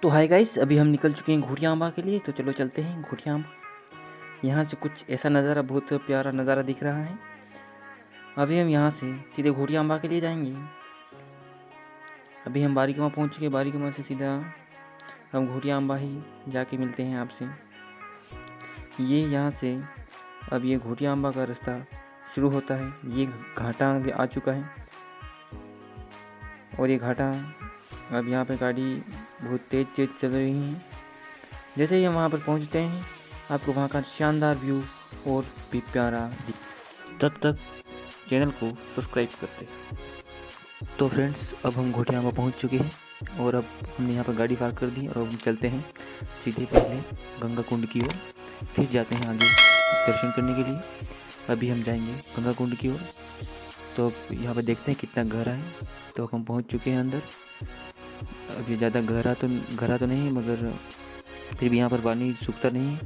तो hi guys, अभी हम निकल चुके हैं घोड़िया आंबा के लिए। तो चलो चलते हैं घोड़िया आंबा। यहाँ से कुछ ऐसा नज़ारा, बहुत प्यारा नज़ारा दिख रहा है। अभी हम यहाँ से सीधे घोड़िया आंबा के लिए जाएंगे। अभी हम बारीकुमा पहुँच चुके। बारीकुमा से सीधा हम घोड़िया आंबा ही जाके मिलते हैं आपसे। ये यहाँ से अब ये घोड़िया आंबा का रास्ता शुरू होता है। ये घाटा आगे आ चुका है और ये घाटा अब यहाँ पे गाड़ी बहुत तेज़ चल रही है। जैसे ही हम वहाँ पर पहुँचते हैं, आपको वहाँ का शानदार व्यू और भी प्यारा तब तक चैनल को सब्सक्राइब करते। तो फ्रेंड्स, अब हम घोड़िया आंबा पहुँच चुके हैं और अब हमने यहाँ पर गाड़ी पार्क कर दी और अब चलते हैं सीधे पहले गंगा कुंड की ओर, फिर जाते हैं आगे दर्शन करने के लिए। अभी हम जाएंगे गंगा कुंड की ओर। तो अब यहाँ पर देखते हैं कितना गहरा है। तो अब हम पहुँच चुके हैं अंदर। अब ये ज़्यादा गहरा तो नहीं है, मगर फिर भी यहाँ पर पानी सूखता नहीं है।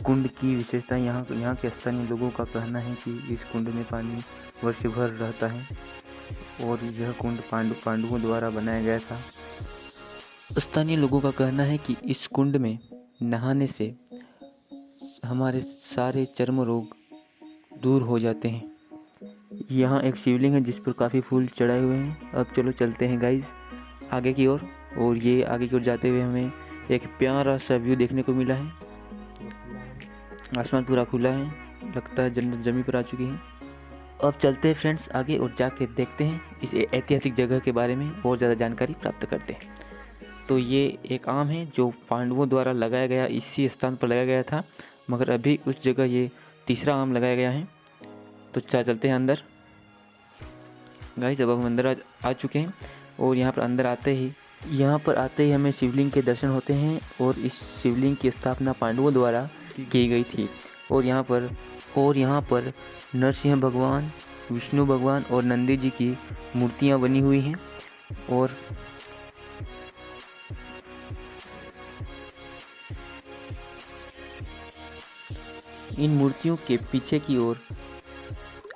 कुंड की विशेषता, यहाँ के स्थानीय लोगों का कहना है कि इस कुंड में पानी वर्ष भर रहता है और यह कुंड पांडवों द्वारा बनाया गया था। स्थानीय लोगों का कहना है कि इस कुंड में नहाने से हमारे सारे चर्म रोग दूर हो जाते हैं। यहाँ एक शिवलिंग है जिस पर काफ़ी फूल चढ़ाए हुए हैं। अब चलो चलते हैं गाइज आगे की ओर। और ये आगे की ओर जाते हुए हमें एक प्यारा सा व्यू देखने को मिला है। आसमान पूरा खुला है, लगता है जन्नत जमी पर आ चुकी है। अब चलते हैं फ्रेंड्स आगे और जाके देखते हैं इस ऐतिहासिक जगह के बारे में और ज़्यादा जानकारी प्राप्त करते हैं। तो ये एक आम है जो पांडवों द्वारा लगाया गया, इसी स्थान पर लगाया गया था, मगर अभी उस जगह ये तीसरा आम लगाया गया है। तो चलते हैं अंदर गाइस। अब हम अंदर आ चुके हैं और यहाँ पर आते ही हमें शिवलिंग के दर्शन होते हैं। और इस शिवलिंग की स्थापना पांडवों द्वारा की गई थी। और यहाँ पर नरसिंह भगवान, विष्णु भगवान और नंदी जी की मूर्तियाँ बनी हुई हैं। और इन मूर्तियों के पीछे की ओर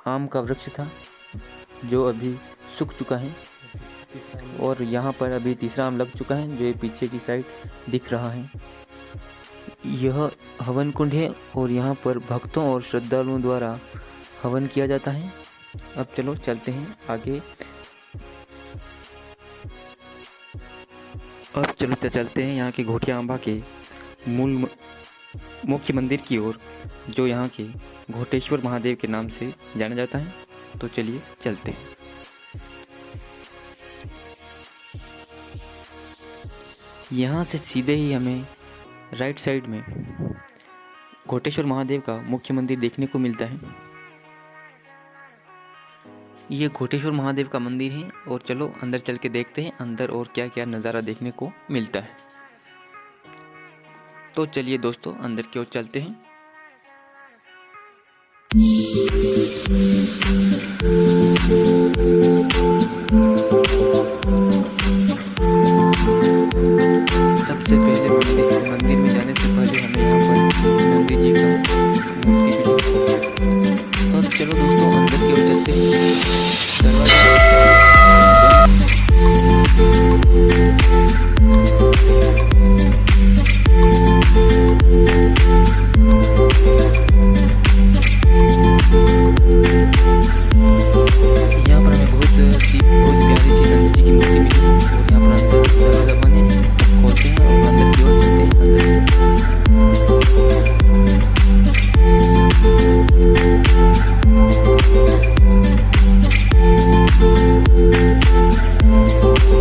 आम का वृक्ष था जो अभी सूख चुका है। और यहाँ पर अभी तीसरा आम लग चुका है जो ये पीछे की साइड दिख रहा है। यह हवन कुंड है और यहाँ पर भक्तों और श्रद्धालुओं द्वारा हवन किया जाता है। अब चलो चलते हैं आगे। अब चलो चलते हैं यहाँ के घोड़िया आंबा के मूल मुख्य मंदिर की ओर, जो यहाँ के घोटेश्वर महादेव के नाम से जाना जाता है। तो चलिए चलते हैं। यहाँ से सीधे ही हमें राइट साइड में घोटेश्वर महादेव का मुख्य मंदिर देखने को मिलता है। ये घोटेश्वर महादेव का मंदिर है और चलो अंदर चल के देखते हैं अंदर और क्या क्या नज़ारा देखने को मिलता है। तो चलिए दोस्तों अंदर की ओर चलते हैं। सबसे पहले मंदिर में जाने से पहले हमें यहाँ पर नंदी जी का मूर्ति मिली। अब चलो दोस्तों अंदर की ओर चलते हैं। यहाँ पर हमें बहुत प्यारी सी नंदी जी की मूर्ति मिली और यहाँ पर अंदर दरवाजा बंद है। खोलते हैं और अंदर की ओर चलते हैं।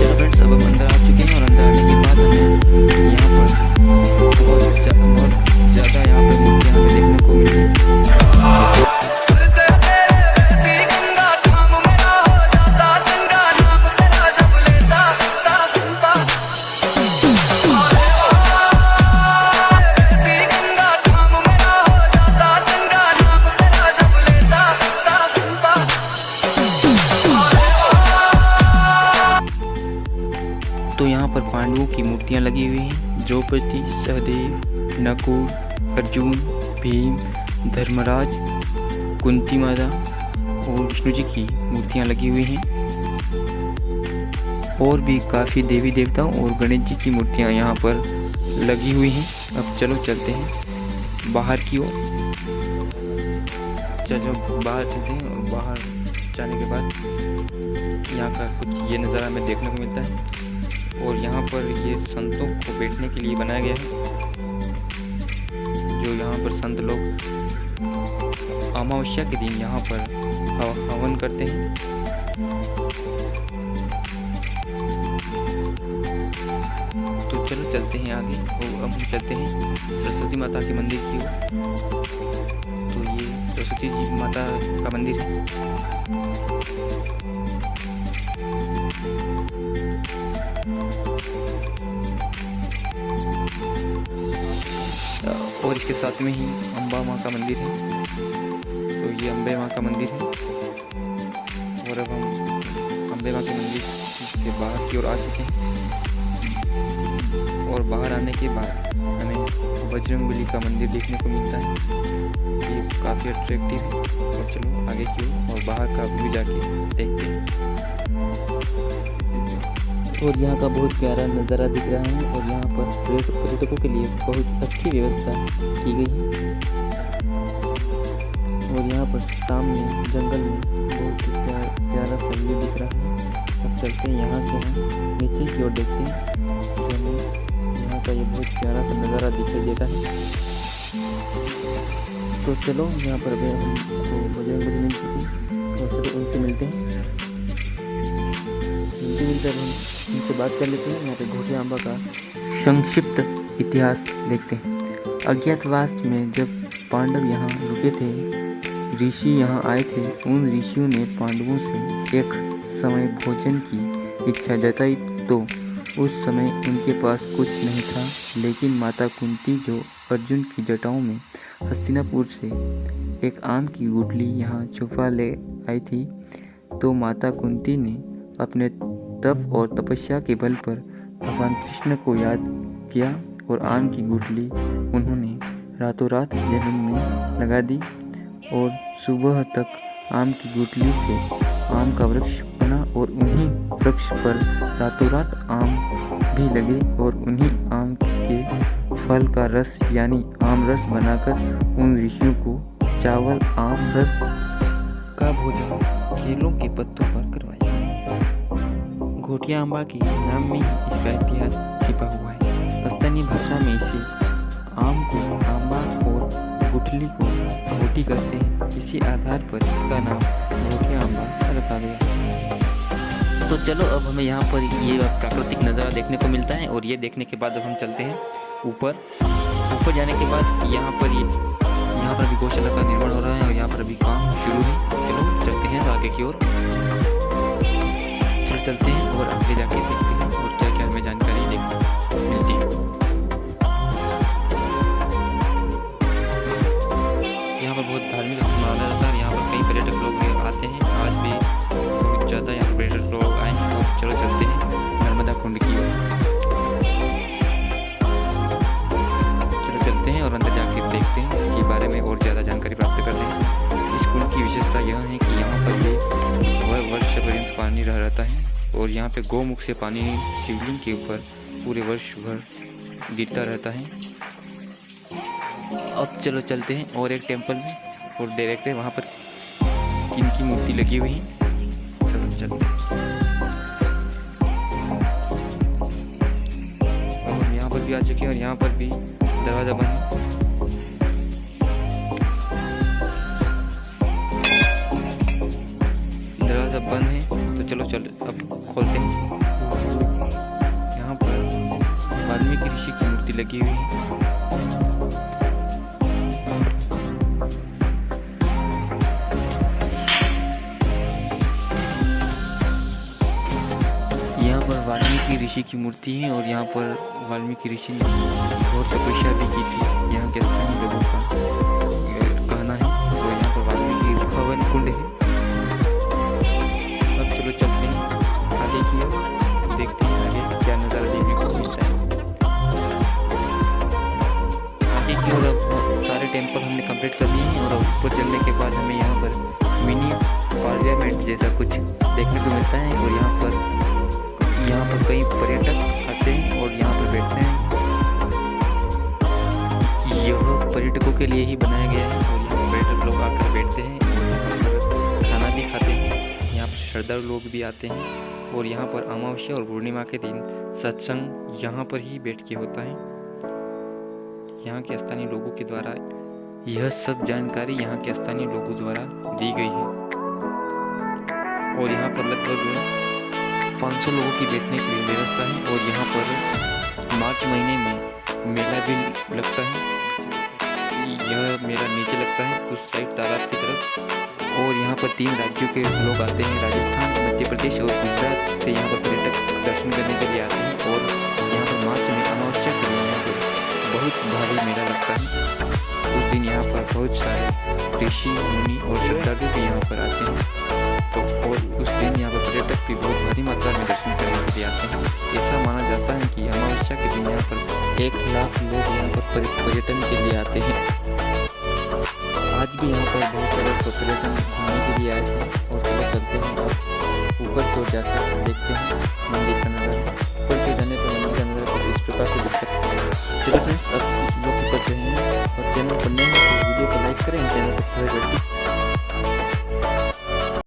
चलो फ्रेंड्स, अब हम अंदर आ चुके हैं और अंदर आने के बाद हमें यहाँ पर बहुत ज़्यादा यहाँ पर मूर्तियाँ हमें देखने को मिली। तो यहाँ पर पांडवों की मूर्तियाँ लगी हुई हैं। द्रौपदी, सहदेव, नकुल, अर्जुन, भीम, धर्मराज, कुंती माता और विष्णु जी की मूर्तियाँ लगी हुई हैं। और भी काफ़ी देवी देवताओं और गणेश जी की मूर्तियाँ यहाँ पर लगी हुई हैं। अब चलो चलते हैं बाहर की ओर। चलो बाहर चलते हैं और बाहर जाने के बाद यहाँ का कुछ ये नज़ारा हमें देखने को मिलता है। और यहाँ पर ये संतों को बैठने के लिए बनाया गया है, जो यहाँ पर संत लोग अमावस्या के दिन यहाँ पर हवन करते हैं। तो चलो चलते हैं आगे और अब हम चलते हैं सरस्वती माता के मंदिर की ओर। तो ये सरस्वती जी माता का मंदिर है। और इसके साथ में ही अम्बा माँ का मंदिर है। तो ये अम्बे माँ का मंदिर है। और अब हम अम्बे माँ के मंदिर के बाहर की ओर आ चुके हैं। और बाहर आने के बाद हमें बजरंगबली का मंदिर देखने को मिलता है। ये काफ़ी अट्रैक्टिव है। और चलो आगे की ओर और बाहर का व्यू जाके देखते हैं। और यहाँ का बहुत प्यारा नज़ारा दिख रहा है। और यहाँ पर पर्यटकों के लिए बहुत अच्छी व्यवस्था की गई है। और यहाँ पर सामने जंगल में बहुत प्यारा सा व्यू दिख रहा है। अब चलते हैं यहाँ से हम नीचे की ओर देखते हैं। तो हमें यहाँ का ये बहुत प्यारा सा नज़ारा दिखाई देता है। तो चलो यहाँ पर हम बजरंगबली मिल चुके और चलो उनसे मिलते हैं। मिलकर हम उनसे बात कर लेते हैं। यहाँ पे घोटिया अम्बा का संक्षिप्त इतिहास देखते हैं। अज्ञातवास में जब पांडव यहाँ रुके थे, ऋषि यहाँ आए थे। उन ऋषियों ने पांडवों से एक समय भोजन की इच्छा जताई। तो उस समय उनके पास कुछ नहीं था, लेकिन माता कुंती जो अर्जुन की जटाओं में हस्तिनापुर से एक आम की गुठली यहाँ छुपा ले आई थी। तो माता कुंती ने अपने तप और तपस्या के बल पर भगवान कृष्ण को याद किया और आम की गुठली उन्होंने रातों रात जमीन में लगा दी। और सुबह तक आम की गुठली से आम का वृक्ष बना और उन्हीं वृक्ष पर रातों रात आम भी लगे। और उन्हीं आम के फल का रस यानी आम रस बनाकर उन ऋषियों को चावल आम रस का भोजन केलों के पत्तों पर करवाया। घोटिया अम्बा के नाम में इसका इतिहास छिपा हुआ है। स्थानीय भाषा में इसे आम को अम्बा और गुठली को घोटी कहते हैं। इसी आधार पर इसका नाम घोटिया अम्बा रखा गया। तो चलो अब हमें यहाँ पर ये प्राकृतिक नज़ारा देखने को मिलता है। और ये देखने के बाद अब हम चलते हैं ऊपर जाने के बाद यहाँ पर अभी गौशाला का निर्माण हो रहा है और यहाँ पर अभी काम शुरू है। चलो चलते हैं आगे की ओर। चलते हैं और आगे जाके देखते हैं और क्या क्या हमें जानकारी मिलती है। यहाँ पर बहुत धार्मिक माना जाता है। यहाँ पर कई पर्यटक लोग आते हैं। आज भी बहुत ज़्यादा यहाँ पर्यटक लोग आए हैं। और चलो चलते हैं नर्मदा कुंड की ओर। चलो चलते हैं और अंदर जाके देखते हैं इसके बारे में और ज़्यादा जानकारी प्राप्त करते हैं। इस कुंड की विशेषता यह है कि यहाँ पर ये वर्ष पर्यंत पानी रहता है। और यहाँ पे गौमुख से पानी शिवलिंग के ऊपर पूरे वर्ष भर गिरता रहता है। अब चलो चलते हैं और एक टेंपल में और देखते हैं वहाँ पर किन की मूर्ति लगी हुई है। चलो चलते हैं। और यहाँ पर भी आ चुके हैं और यहाँ पर भी दरवाज़ा बंद है। दरवाज़ा बंद है तो चलो अब खोलते हैं। यहाँ पर वाल्मीकि ऋषि की मूर्ति लगी हुई है। यहाँ पर वाल्मीकि ऋषि की मूर्ति है और यहाँ पर वाल्मीकि ऋषि ने बहुत तपस्या भी की थी। यहाँ के स्थानीय लोगों का कहना है। तो यहाँ पर वाल्मीकि भवन कुंड है। अब चलो चलते हैं आगे की ओर, देखते हैं आगे क्या नज़ारा देखने को मिलता है। आगे की ओर अब सारे टेम्पल हमने कंप्लीट कर लिए हैं और ऊपर चलने के बाद हमें यहाँ पर मिनी पार्लियामेंट जैसा कुछ देखने को मिलता है। और यहाँ के लिए ही बनाया गया है और यहाँ पर पर्यटक लोग आकर बैठते हैं और यहाँ पर खाना भी खाते हैं। यहाँ पर श्रद्धालु लोग भी आते हैं और यहाँ पर अमावस्या और पूर्णिमा के दिन सत्संग यहाँ पर ही बैठ के होता है। यहाँ के स्थानीय लोगों के द्वारा यह सब जानकारी यहाँ के स्थानीय लोगों द्वारा दी गई है और यहाँ पर लगभग 500 लोगों की बैठने की व्यवस्था है और यहाँ पर मार्च महीने में मेला भी लगता है। यह मेला नीचे लगता है उस साइड तालाब की तरफ और यहाँ पर 3 राज्यों के लोग आते हैं, राजस्थान, मध्य प्रदेश और गुजरात से यहाँ पर पर्यटक दर्शन करने के लिए आते हैं और यहाँ पर मार्च में अमावस्या के दिन यहाँ पर बहुत भारी मेला लगता है। उस दिन यहाँ पर बहुत सारे ऋषि मुनि और श्रद्धालु भी यहाँ पर आते हैं तो और उस दिन यहाँ पर पर्यटक भी बहुत भारी मात्रा में दर्शन करने के लिए आते हैं। ऐसा माना जाता है कि अमावस्या के दिन यहाँ पर 1 लाख लोग यहाँ पर पर्यटन के लिए आते हैं। आज भी यहाँ पर बहुत सारे पर्यटन घूमने के लिए आए थे और चलो चलते हैं और ऊपर को जाकर देखते हैं मंदिर का नज़ारा। ऊपर को जाने पर मंदिर का नज़ारा कुछ इस प्रकार से दिख सकता है। चलो फ्रेंड्स, अब इस ब्लॉग पर जो है और चैनल पर नए हैं तो वीडियो को लाइक करें, चैनल को सब्सक्राइब करें।